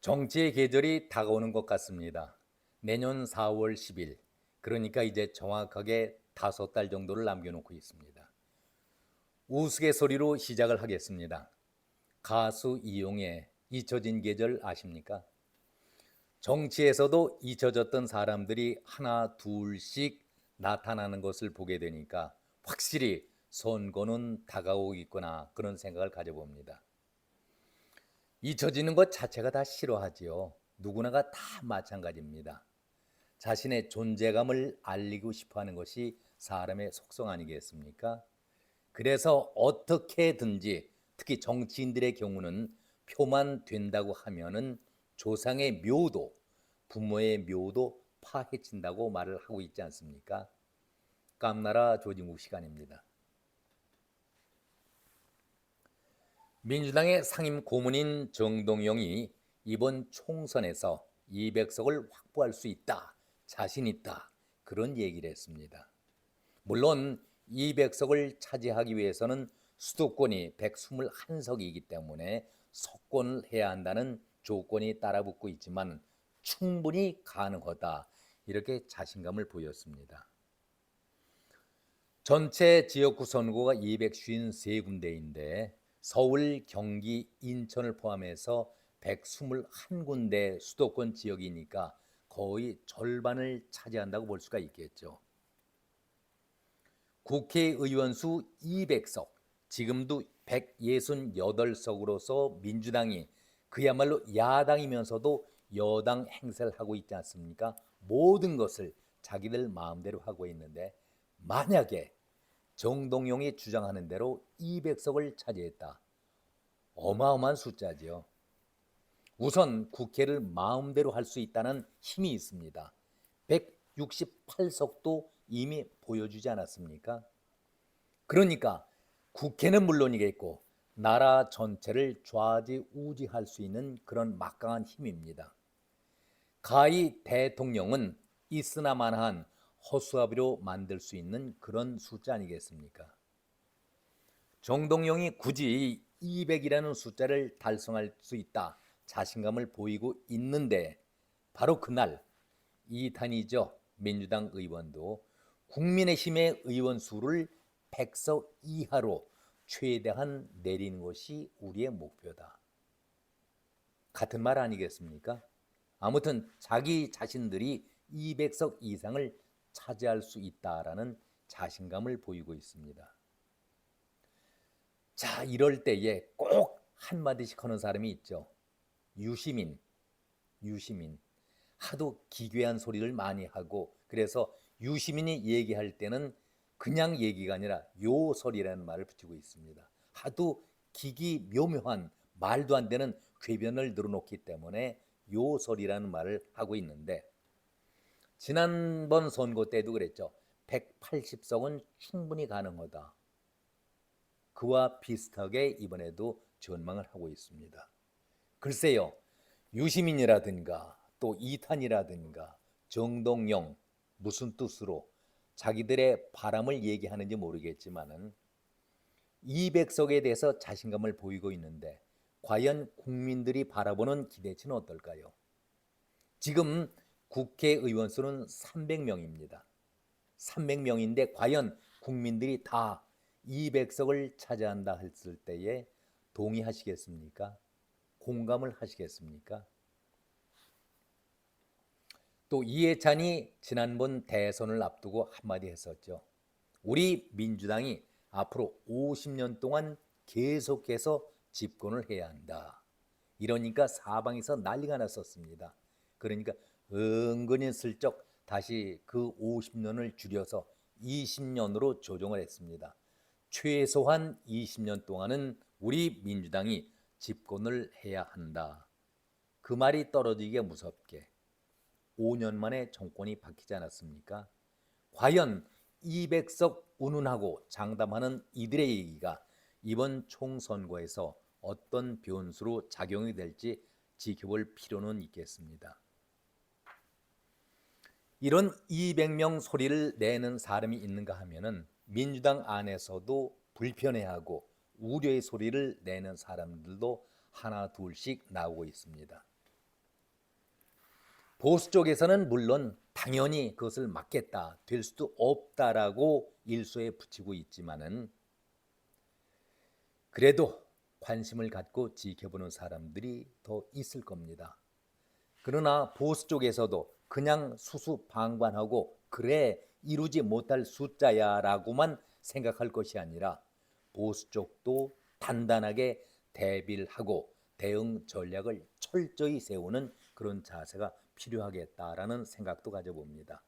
정치의 계절이 다가오는 것 같습니다. 내년 4월 10일, 그러니까 이제 정확하게 5달 정도를 남겨놓고 있습니다. 우스갯소리로 시작을 하겠습니다. 가수 이용의 잊혀진 계절 아십니까? 정치에서도 잊혀졌던 사람들이 하나 둘씩 나타나는 것을 보게 되니까 확실히 선거는 다가오고 있구나, 그런 생각을 가져봅니다. 잊혀지는 것 자체가 다 싫어하지요. 누구나가 다 마찬가지입니다. 자신의 존재감을 알리고 싶어하는 것이 사람의 속성 아니겠습니까? 그래서 어떻게든지 특히 정치인들의 경우는 표만 된다고 하면은 조상의 묘도, 부모의 묘도 파헤친다고 말을 하고 있지 않습니까? 깜나라 조진국 시간입니다. 민주당의 상임 고문인 정동영이 이번 총선에서 200석을 확보할 수 있다, 자신 있다, 그런 얘기를 했습니다. 물론 200석을 차지하기 위해서는 수도권이 121석이기 때문에 석권을 해야 한다는 조건이 따라붙고 있지만 충분히 가능하다, 이렇게 자신감을 보였습니다. 전체 지역구 선거가 253군데인데 서울, 경기, 인천을 포함해서 121군데 수도권 지역이니까 거의 절반을 차지한다고 볼 수가 있겠죠. 국회의원 수 200석, 지금도 168석으로서 민주당이 그야말로 야당이면서도 여당 행세를 하고 있지 않습니까? 모든 것을 자기들 마음대로 하고 있는데 만약에 정동영이 주장하는 대로 200석을 차지했다. 어마어마한 숫자지요. 우선 국회를 마음대로 할 수 있다는 힘이 있습니다. 168석도 이미 보여주지 않았습니까? 그러니까 국회는 물론이겠고 나라 전체를 좌지우지할 수 있는 그런 막강한 힘입니다. 가히 대통령은 있으나마나한 허수아비로 만들 수 있는 그런 숫자 아니겠습니까? 정동영이 굳이 200이라는 숫자를 달성할 수 있다 자신감을 보이고 있는데 바로 그날 이탄이죠. 민주당 의원도 국민의힘의 의원 수를 100석 이하로 최대한 내리는 것이 우리의 목표다. 같은 말 아니겠습니까? 아무튼 자기 자신들이 200석 이상을 차지할 수 있다라는 자신감을 보이고 있습니다. 자, 이럴 때에 꼭 한마디씩 하는 사람이 있죠. 유시민. 하도 기괴한 소리를 많이 하고 그래서 유시민이 얘기할 때는 그냥 얘기가 아니라 요설이라는 말을 붙이고 있습니다. 하도 기기묘묘한 말도 안 되는 궤변을 늘어놓기 때문에 요설이라는 말을 하고 있는데 지난번 선거 때도 그랬죠. 180석은 충분히 가능하다. 그와 비슷하게 이번에도 전망을 하고 있습니다. 글쎄요. 유시민이라든가 또 이탄이라든가 정동영 무슨 뜻으로 자기들의 바람을 얘기하는지 모르겠지만은 200석에 대해서 자신감을 보이고 있는데 과연 국민들이 바라보는 기대치는 어떨까요? 지금 국회의원 수는 300명입니다. 300명인데 과연 국민들이 다 200석을 차지한다 했을 때에 동의하시겠습니까? 공감을 하시겠습니까? 또 이해찬이 지난번 대선을 앞두고 한마디 했었죠. 우리 민주당이 앞으로 50년 동안 계속해서 집권을 해야 한다. 이러니까 사방에서 난리가 났었습니다. 그러니까 은근히 슬쩍 다시 그 50년을 줄여서 20년으로 조정을 했습니다. 최소한 20년 동안은 우리 민주당이 집권을 해야 한다. 그 말이 떨어지기가 무섭게 5년 만에 정권이 바뀌지 않았습니까? 과연 200석 운운하고 장담하는 이들의 얘기가 이번 총선거에서 어떤 변수로 작용이 될지 지켜볼 필요는 있겠습니다. 이런 200명 소리를 내는 사람이 있는가 하면은 민주당 안에서도 불편해하고 우려의 소리를 내는 사람들도 하나 둘씩 나오고 있습니다. 보수 쪽에서는 물론 당연히 그것을 막겠다, 될 수도 없다라고 일소에 붙이고 있지만은 그래도 관심을 갖고 지켜보는 사람들이 더 있을 겁니다. 그러나 보수 쪽에서도 그냥 수수방관하고 그래 이루지 못할 숫자야 라고만 생각할 것이 아니라 보수 쪽도 단단하게 대비를 하고 대응 전략을 철저히 세우는 그런 자세가 필요하겠다라는 생각도 가져봅니다.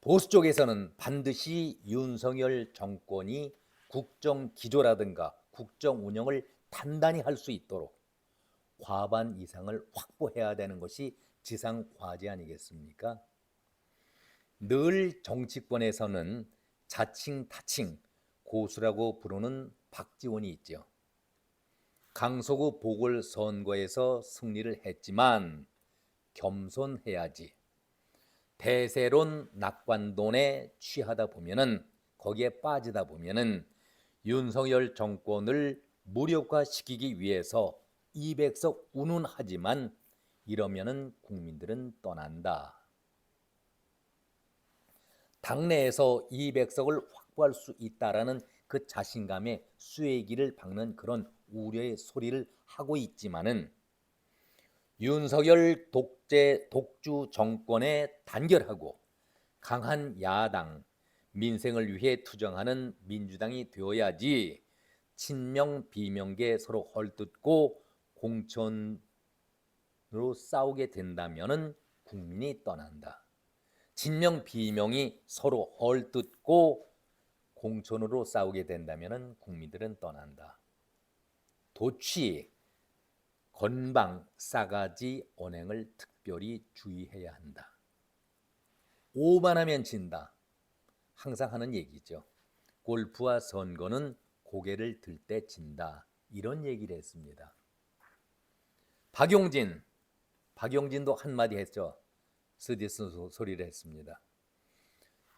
보수 쪽에서는 반드시 윤석열 정권이 국정 기조라든가 국정 운영을 단단히 할 수 있도록 과반 이상을 확보해야 되는 것이 지상 과제 아니겠습니까? 늘 정치권에서는 자칭 타칭 고수라고 부르는 박지원이 있죠. 강서구 보궐선거에서 승리를 했지만 겸손해야지. 대세론 낙관론에 취하다 보면은 거기에 빠지다 보면은 윤석열 정권을 무력화시키기 위해서 200석 운운하지만 이러면은 국민들은 떠난다. 당내에서 200석을 확보할 수 있다라는 그 자신감에 쐐기를 박는 그런 우려의 소리를 하고 있지만은 윤석열 독주 정권에 단결하고 강한 야당, 민생을 위해 투쟁하는 민주당이 되어야지 친명 비명계 서로 헐뜯고 공천으로 싸우게 된다면은 국민이 떠난다. 친명 비명이 서로 헐뜯고 공천으로 싸우게 된다면은 국민들은 떠난다. 도취, 건방, 싸가지 언행을 특별히 주의해야 한다. 오만하면 진다. 항상 하는 얘기죠. 골프와 선거는 고개를 들 때 진다. 이런 얘기를 했습니다. 박용진도 한마디 했죠. 스디슨 소리를 했습니다.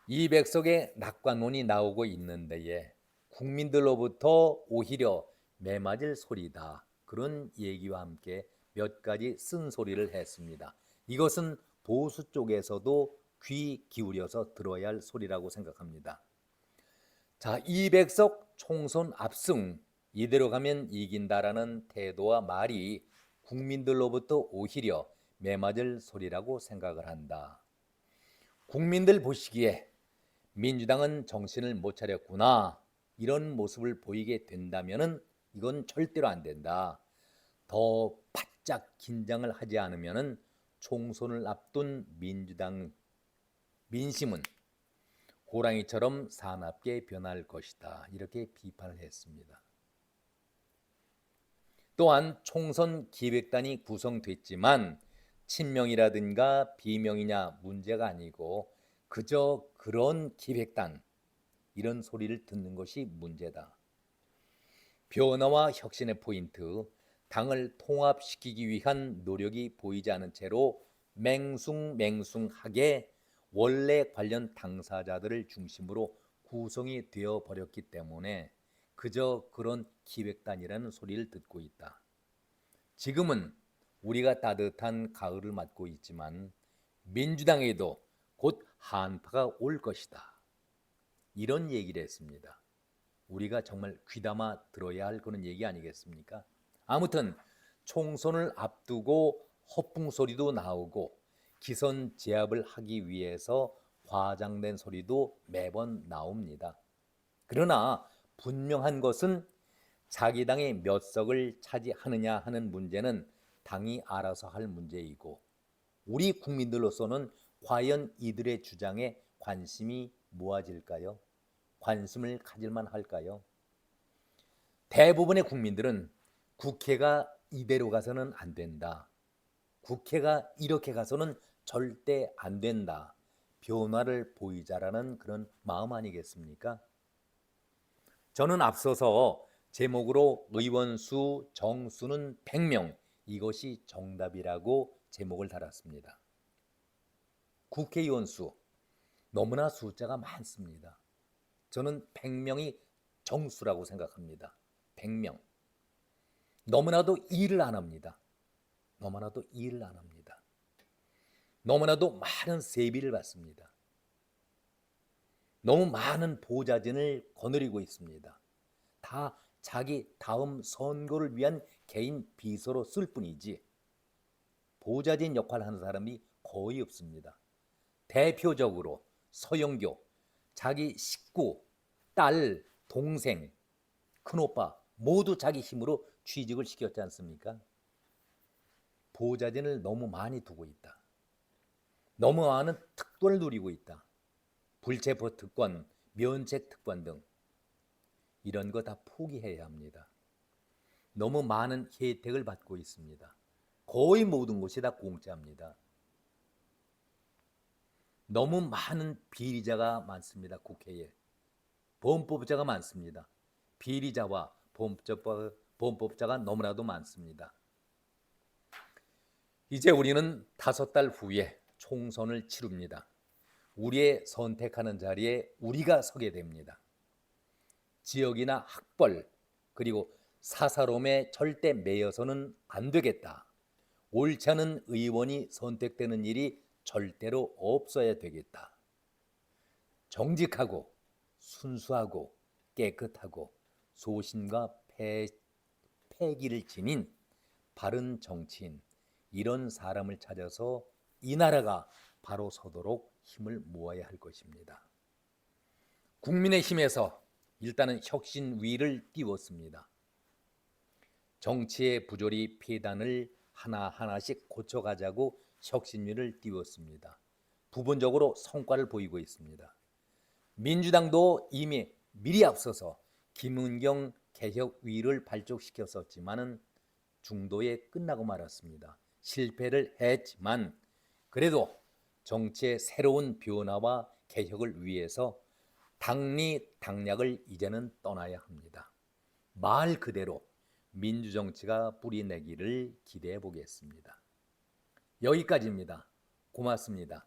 200석의 낙관론이 나오고 있는데에 국민들로부터 오히려 매맞을 소리다. 그런 얘기와 함께 몇 가지 쓴소리를 했습니다. 이것은 보수 쪽에서도 귀 기울여서 들어야 할 소리라고 생각합니다. 자, 200석 총선 압승, 이대로 가면 이긴다라는 태도와 말이 국민들로부터 오히려 매맞을 소리라고 생각을 한다. 국민들 보시기에 민주당은 정신을 못 차렸구나, 이런 모습을 보이게 된다면 이건 절대로 안 된다. 더 바짝 긴장을 하지 않으면 총선을 앞둔 민심은 호랑이처럼 사납게 변할 것이다. 이렇게 비판을 했습니다. 또한 총선 기획단이 구성됐지만 친명이라든가 비명이냐 문제가 아니고 그저 그런 기획단, 이런 소리를 듣는 것이 문제다. 변화와 혁신의 포인트, 당을 통합시키기 위한 노력이 보이지 않은 채로 맹숭맹숭하게 원래 관련 당사자들을 중심으로 구성이 되어 버렸기 때문에 그저 그런 기획단이라는 소리를 듣고 있다. 지금은 우리가 따뜻한 가을을 맞고 있지만 민주당에도 곧 한파가 올 것이다. 이런 얘기를 했습니다. 우리가 정말 귀담아 들어야 할 그런 얘기 아니겠습니까? 아무튼 총선을 앞두고 허풍소리도 나오고 기선 제압을 하기 위해서 과장된 소리도 매번 나옵니다. 그러나 분명한 것은 자기 당이 몇 석을 차지하느냐 하는 문제는 당이 알아서 할 문제이고 우리 국민들로서는 과연 이들의 주장에 관심이 모아질까요? 관심을 가질만 할까요? 대부분의 국민들은 국회가 이대로 가서는 안 된다. 국회가 이렇게 가서는 절대 안 된다. 변화를 보이자라는 그런 마음 아니겠습니까? 저는 앞서서 제목으로 의원 수 정수는 100명, 이것이 정답이라고 제목을 달았습니다. 국회의원 수 너무나 숫자가 많습니다. 저는 100명이 정수라고 생각합니다. 100명. 너무나도 일을 안 합니다. 너무나도 일을 안 합니다. 너무나도 많은 세비를 받습니다. 너무 많은 보좌진을 거느리고 있습니다. 다 자기 다음 선거를 위한 개인 비서로 쓸 뿐이지 보좌진 역할을 하는 사람이 거의 없습니다. 대표적으로 서영교, 자기 식구, 딸, 동생, 큰오빠 모두 자기 힘으로 취직을 시켰지 않습니까? 보좌진을 너무 많이 두고 있다. 너무 많은 특권을 누리고 있다. 불체포 특권, 면책 특권 등 이런 거 다 포기해야 합니다. 너무 많은 혜택을 받고 있습니다. 거의 모든 것이 다 공짜입니다. 너무 많은 비리자가 많습니다. 국회에. 범법자가 많습니다. 비리자와 범법자가 너무나도 많습니다. 이제 우리는 5달 후에 총선을 치릅니다. 우리의 선택하는 자리에 우리가 서게 됩니다. 지역이나 학벌 그리고 사사로움에 절대 매여서는 안 되겠다. 옳지 않은 의원이 선택되는 일이 절대로 없어야 되겠다. 정직하고 순수하고 깨끗하고 소신과 패기를 지닌 바른 정치인 이런 사람을 찾아서 이 나라가 바로 서도록 힘을 모아야 할 것입니다. 국민의힘에서 일단은 혁신위를 띄웠습니다. 정치의 부조리 폐단을 하나하나씩 고쳐가자고 혁신위를 띄웠습니다. 부분적으로 성과를 보이고 있습니다. 민주당도 이미 미리 앞서서 김은경 개혁위를 발족시켰었지만은 중도에 끝나고 말았습니다. 실패를 했지만 그래도 정치의 새로운 변화와 개혁을 위해서 당리당략을 이제는 떠나야 합니다. 말 그대로 민주정치가 뿌리내기를 기대해 보겠습니다. 여기까지입니다. 고맙습니다.